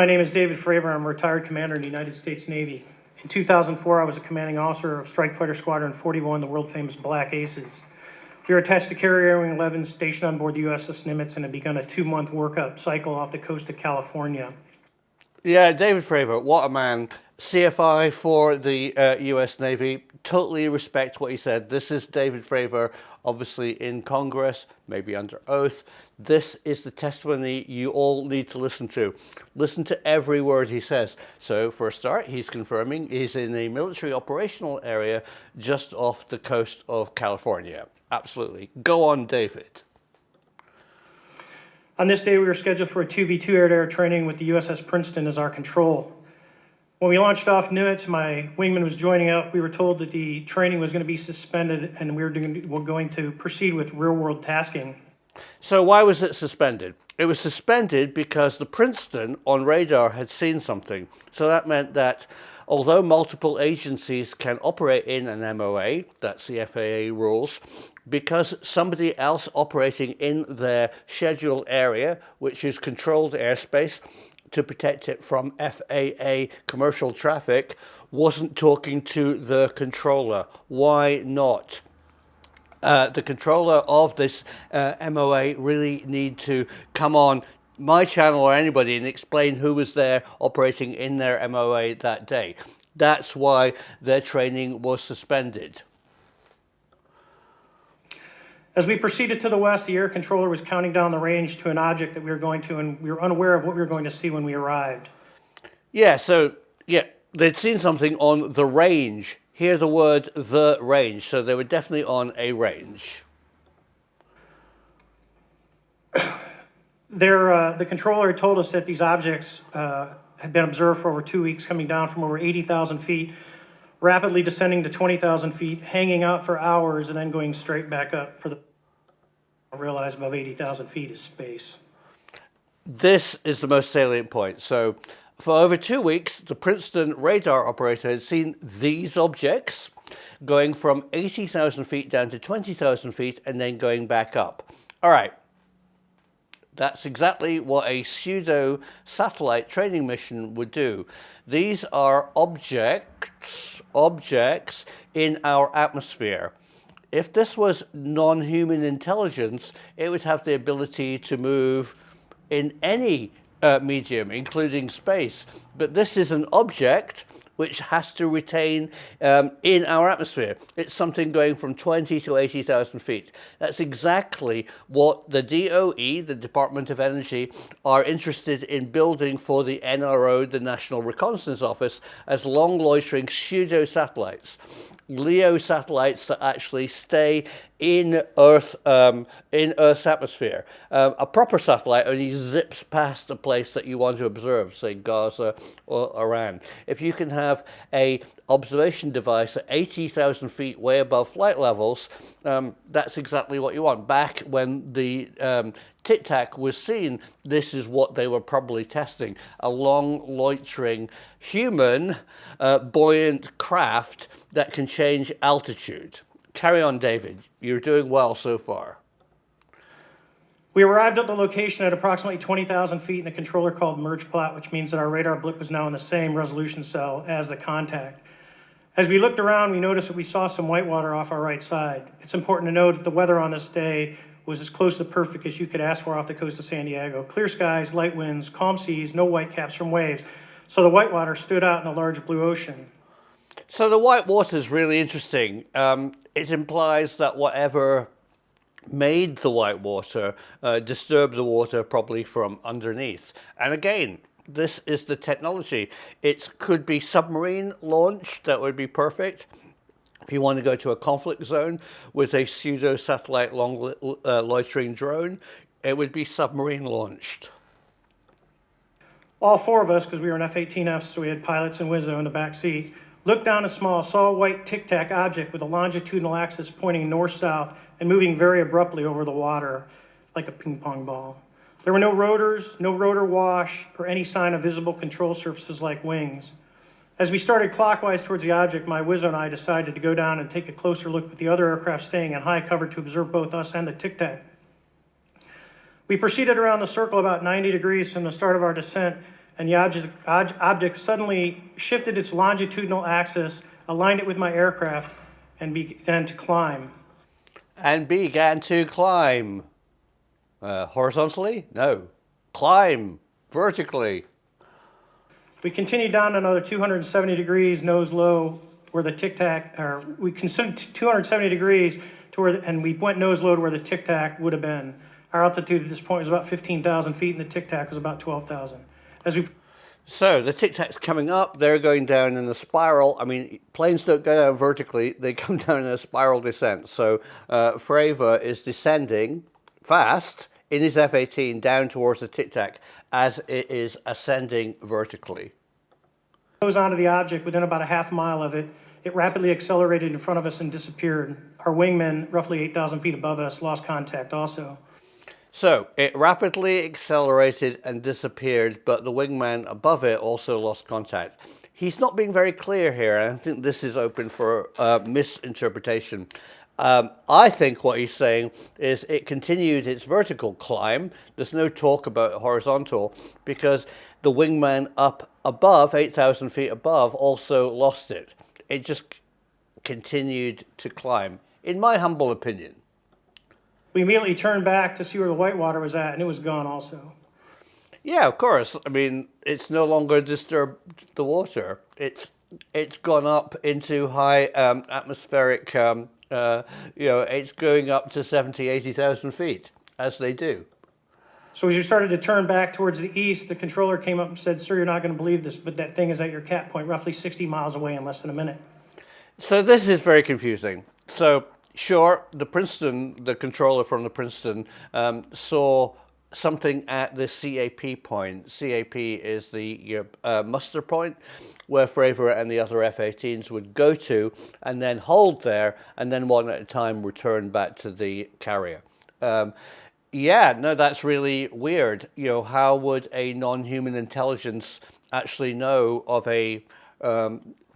My name is David Fravor. I'm a retired commander in the United States Navy. In 2004, I was a commanding officer of Strike Fighter Squadron 41, the world-famous Black Aces. We were attached to Carrier Wing 11, stationed on board the USS Nimitz, and had begun a 2-month workup cycle off the coast of California. Yeah, David Fravor, what a man. CFI for the US Navy. Totally respect what he said. This is David Fravor, obviously in Congress, maybe under oath. This is the testimony you all need to listen to. Listen to every word he says. So for a start, he's confirming he's in a military operational area just off the coast of California. Absolutely. Go on, David. On this day, we were scheduled for a 2v2 air-to-air training with the USS Princeton as our control. When we launched off Nimitz, my wingman was joining up. We were told that the training was going to be suspended and we were going to proceed with real-world tasking. So why was it suspended? It was suspended because the Princeton on radar had seen something. So that meant that although multiple agencies can operate in an MOA, that's the FAA rules, because somebody else operating in their scheduled area, which is controlled airspace to protect it from FAA commercial traffic, wasn't talking to the controller. Why not? The controller of this MOA really need to come on my channel or anybody and explain who was there operating in their MOA that day. That's why their training was suspended. As we proceeded to the west, the air controller was counting down the range to an object that we were going to, and we were unaware of what we were going to see when we arrived. Yeah, they'd seen something on the range. Hear the word the range, so they were definitely on a range. The controller told us that these objects had been observed for over 2 weeks, coming down from over 80,000 feet, rapidly descending to 20,000 feet, hanging out for hours, and then going straight back up for the realize above 80,000 feet is space. This is the most salient point. So for over 2 weeks, the Princeton radar operator had seen these objects going from 80,000 feet down to 20,000 feet and then going back up. All right. That's exactly what a pseudo satellite training mission would do. These are objects in our atmosphere. If this was non-human intelligence, it would have the ability to move in any medium, including space. But this is an object which has to retain in our atmosphere. It's something going from 20 to 80,000 feet. That's exactly what the DOE, the Department of Energy, are interested in building for the NRO, the National Reconnaissance Office, as long loitering pseudo satellites. LEO satellites that actually stay in Earth's atmosphere. A proper satellite only zips past the place that you want to observe, say Gaza or Iran. If you can have a observation device at 80,000 feet way above flight levels, that's exactly what you want. Back when the Tic Tac was seen, this is what they were probably testing. A long loitering human buoyant craft that can change altitude. Carry on, David. You're doing well so far. We arrived at the location at approximately 20,000 feet in a controller called merge plot, which means that our radar blip was now in the same resolution cell as the contact. As we looked around, we noticed that we saw some whitewater off our right side. It's important to note that the weather on this day was as close to perfect as you could ask for off the coast of San Diego. Clear skies, light winds, calm seas, no whitecaps from waves. So the whitewater stood out in a large blue ocean. So the white water is really interesting. It implies that whatever made the white water disturbed the water probably from underneath. And again, this is the technology. It could be submarine launched. That would be perfect. If you want to go to a conflict zone with a pseudo satellite long loitering drone, it would be submarine launched. All four of us, because we were in F-18Fs, so we had pilots and Wizzo in the back seat, looked down a small, saw a white Tic Tac object with a longitudinal axis pointing north-south and moving very abruptly over the water like a ping pong ball. There were no rotors, no rotor wash, or any sign of visible control surfaces like wings. As we started clockwise towards the object, my Wizzo and I decided to go down and take a closer look with the other aircraft staying in high cover to observe both us and the Tic Tac. We proceeded around the circle about 90 degrees from the start of our descent and the object suddenly shifted its longitudinal axis, aligned it with my aircraft, and began to climb. And began to climb. Horizontally? No. Climb vertically. We continued down another 270 degrees, nose low, where the Tic Tac, or we considered 270 degrees to where, and we went nose low to where the Tic Tac would have been. Our altitude at this point was about 15,000 feet, and the Tic Tac was about 12,000. So the Tic Tacs coming up, they're going down in a spiral. I mean, planes don't go down vertically, they come down in a spiral descent. So Fravor is descending fast in his F-18 down towards the Tic Tac as it is ascending vertically. Goes onto the object within about a half mile of it. It rapidly accelerated in front of us and disappeared. Our wingmen, roughly 8,000 feet above us, lost contact also. So it rapidly accelerated and disappeared, but the wingman above it also lost contact. He's not being very clear here, and I think this is open for misinterpretation. I think what he's saying is it continued its vertical climb. There's no talk about horizontal because the wingman up above, 8,000 feet above, also lost it. It just continued to climb, in my humble opinion. We immediately turned back to see where the whitewater was at, and it was gone also. Yeah, of course. I mean, it's no longer disturbed the water. It's gone up into high atmospheric, it's going up to 70, 80,000 feet, as they do. So as you started to turn back towards the east, the controller came up and said, "Sir, you're not going to believe this, but that thing is at your cap point, roughly 60 miles away in less than a minute." So this is very confusing. So sure, the controller from the Princeton saw something at the CAP point. CAP is the muster point where Fravor and the other F-18s would go to and then hold there and then one at a time return back to the carrier. Yeah, no, that's really weird. How would a non-human intelligence actually know of a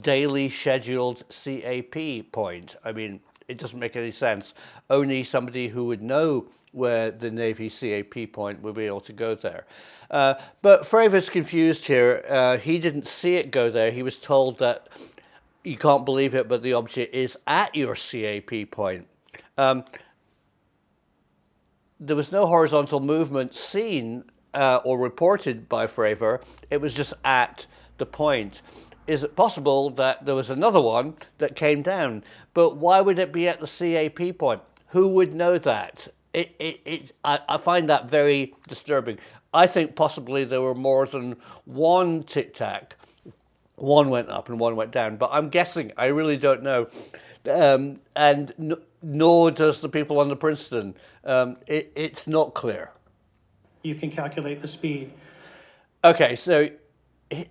daily scheduled CAP point? I mean, it doesn't make any sense. Only somebody who would know where the Navy CAP point would be able to go there. But Fravor's confused here. He didn't see it go there. He was told that you can't believe it, but the object is at your CAP point. There was no horizontal movement seen or reported by Fravor. It was just at the point. Is it possible that there was another one that came down? But why would it be at the CAP point? Who would know that? I find that very disturbing. I think possibly there were more than one Tic Tac. One went up and one went down, but I'm guessing. I really don't know. Nor does the people on the Princeton. It's not clear. You can calculate the speed. Okay, so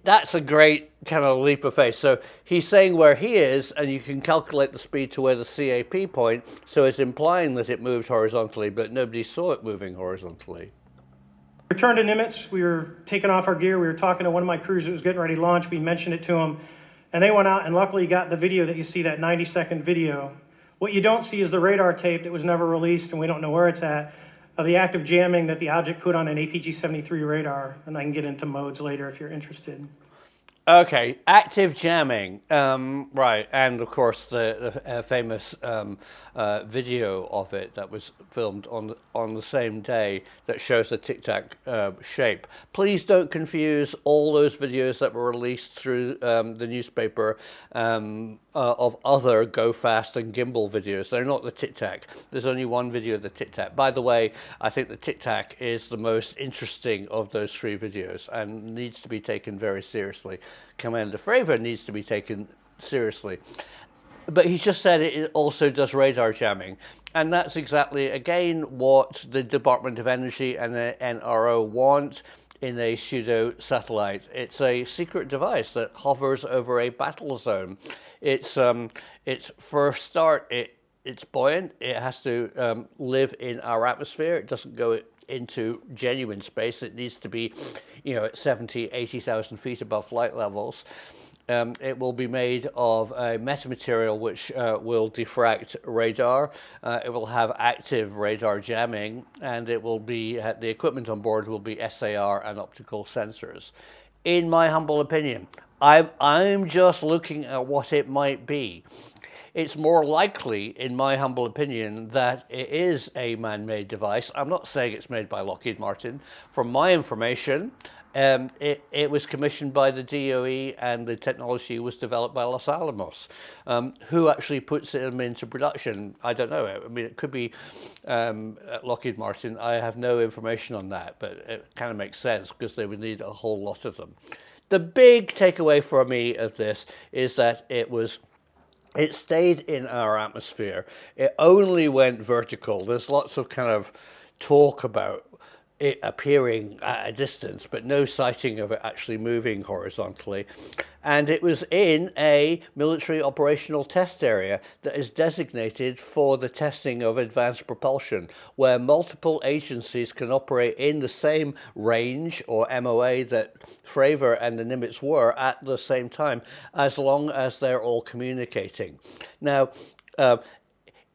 that's a great kind of leap of faith. So he's saying where he is, and you can calculate the speed to where the CAP point, so it's implying that it moved horizontally, but nobody saw it moving horizontally. Returned to Nimitz. We were taking off our gear. We were talking to one of my crews that was getting ready to launch. We mentioned it to them, and they went out and luckily got the video that you see, that 90-second video. What you don't see is the radar tape that was never released, and we don't know where it's at, of the active jamming that the object put on an APG-73 radar, and I can get into modes later if you're interested. Okay, active jamming, right, and of course the famous video of it that was filmed on the same day that shows the Tic Tac shape. Please don't confuse all those videos that were released through the newspaper of other Go Fast and Gimbal videos. They're not the Tic Tac. There's only one video of the Tic Tac. By the way, I think the Tic Tac is the most interesting of those three videos and needs to be taken very seriously. Commander Fravor needs to be taken seriously. But he's just said it also does radar jamming. And that's exactly, again, what the Department of Energy and the NRO want in a pseudo satellite. It's a secret device that hovers over a battle zone. It's for a start, it's buoyant. It has to live in our atmosphere. It doesn't go into genuine space. It needs to be, at 70, 80,000 feet above flight levels. It will be made of a metamaterial which will diffract radar. It will have active radar jamming, and it will be the equipment on board will be SAR and optical sensors. in my humble opinion. I'm just looking at what it might be. It's more likely, in my humble opinion, that it is a man-made device. I'm not saying it's made by Lockheed Martin. From my information, it was commissioned by the DOE and the technology was developed by Los Alamos. Who actually puts them into production? I don't know. I mean, it could be Lockheed Martin. I have no information on that, but it kind of makes sense because they would need a whole lot of them. The big takeaway for me of this is that it stayed in our atmosphere. It only went vertical. There's lots of kind of talk about it appearing at a distance, but no sighting of it actually moving horizontally. And it was in a military operational test area that is designated for the testing of advanced propulsion, where multiple agencies can operate in the same range or MOA that Fravor and the Nimitz were at the same time, as long as they're all communicating. Now,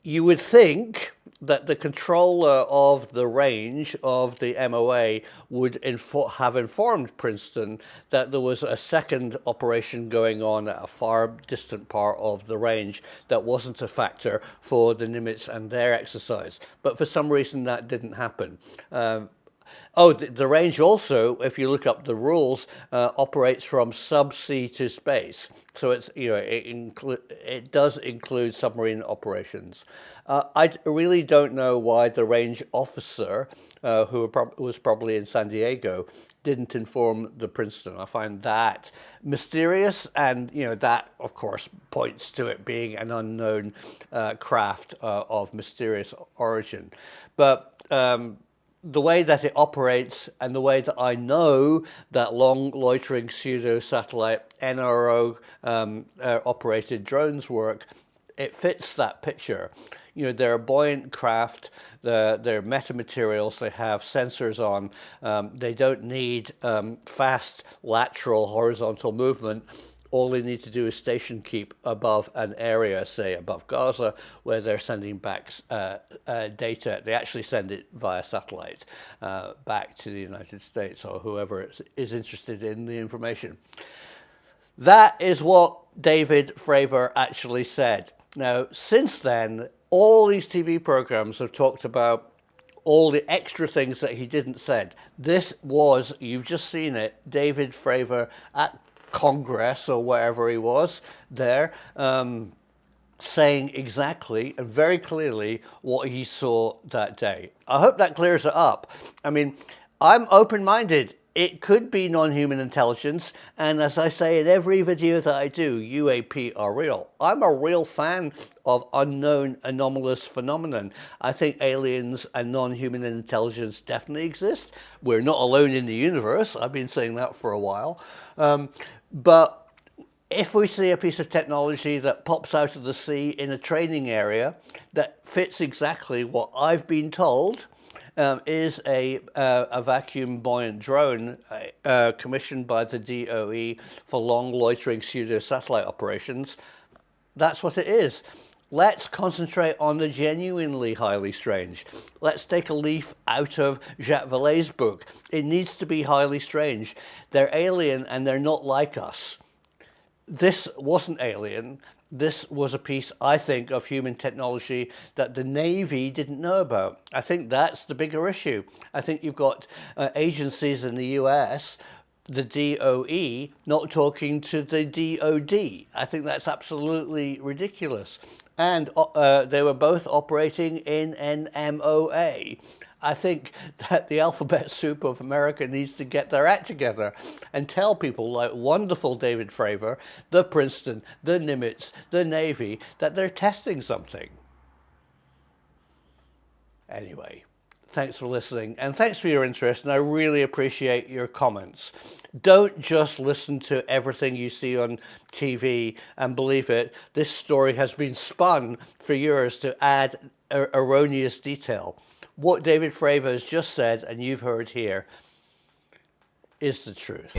you would think that the controller of the range of the MOA would have informed Princeton that there was a second operation going on at a far distant part of the range that wasn't a factor for the Nimitz and their exercise. But for some reason that didn't happen. The range also, if you look up the rules, operates from subsea to space. So it's, it does include submarine operations. I really don't know why the range officer, who was probably in San Diego, didn't inform the Princeton. I find that mysterious, and that of course points to it being an unknown craft of mysterious origin. But the way that it operates and the way that I know that long loitering pseudo satellite NRO operated drones work, it fits that picture. They're a buoyant craft, they're metamaterials, they have sensors on, they don't need fast lateral horizontal movement. All they need to do is station keep above an area, say above Gaza, where they're sending back data. They actually send it via satellite back to the United States or whoever is interested in the information. That is what David Fravor actually said. Now, since then, all these TV programs have talked about all the extra things that he didn't said. This was, you've just seen it, David Fravor at Congress or wherever he was there, saying exactly and very clearly what he saw that day. I hope that clears it up. I mean, I'm open-minded. It could be non-human intelligence, and as I say in every video that I do, UAP are real. I'm a real fan of unknown anomalous phenomenon. I think aliens and non-human intelligence definitely exist. We're not alone in the universe. I've been saying that for a while. But if we see a piece of technology that pops out of the sea in a training area that fits exactly what I've been told, is a vacuum buoyant drone commissioned by the DOE for long loitering pseudo satellite operations, that's what it is. Let's concentrate on the genuinely highly strange. Let's take a leaf out of Jacques Vallée's book. It needs to be highly strange. They're alien and they're not like us. This wasn't alien. This was a piece, I think, of human technology that the Navy didn't know about. I think that's the bigger issue. I think you've got agencies in the US, the DOE, not talking to the DOD. I think that's absolutely ridiculous. And they were both operating in an MOA. I think that the alphabet soup of America needs to get their act together and tell people like wonderful David Fravor, the Princeton, the Nimitz, the Navy, that they're testing something. Anyway, thanks for listening and thanks for your interest, and I really appreciate your comments. Don't just listen to everything you see on TV and believe it. This story has been spun for years to add erroneous detail. What David Fravor has just said, and you've heard here, is the truth.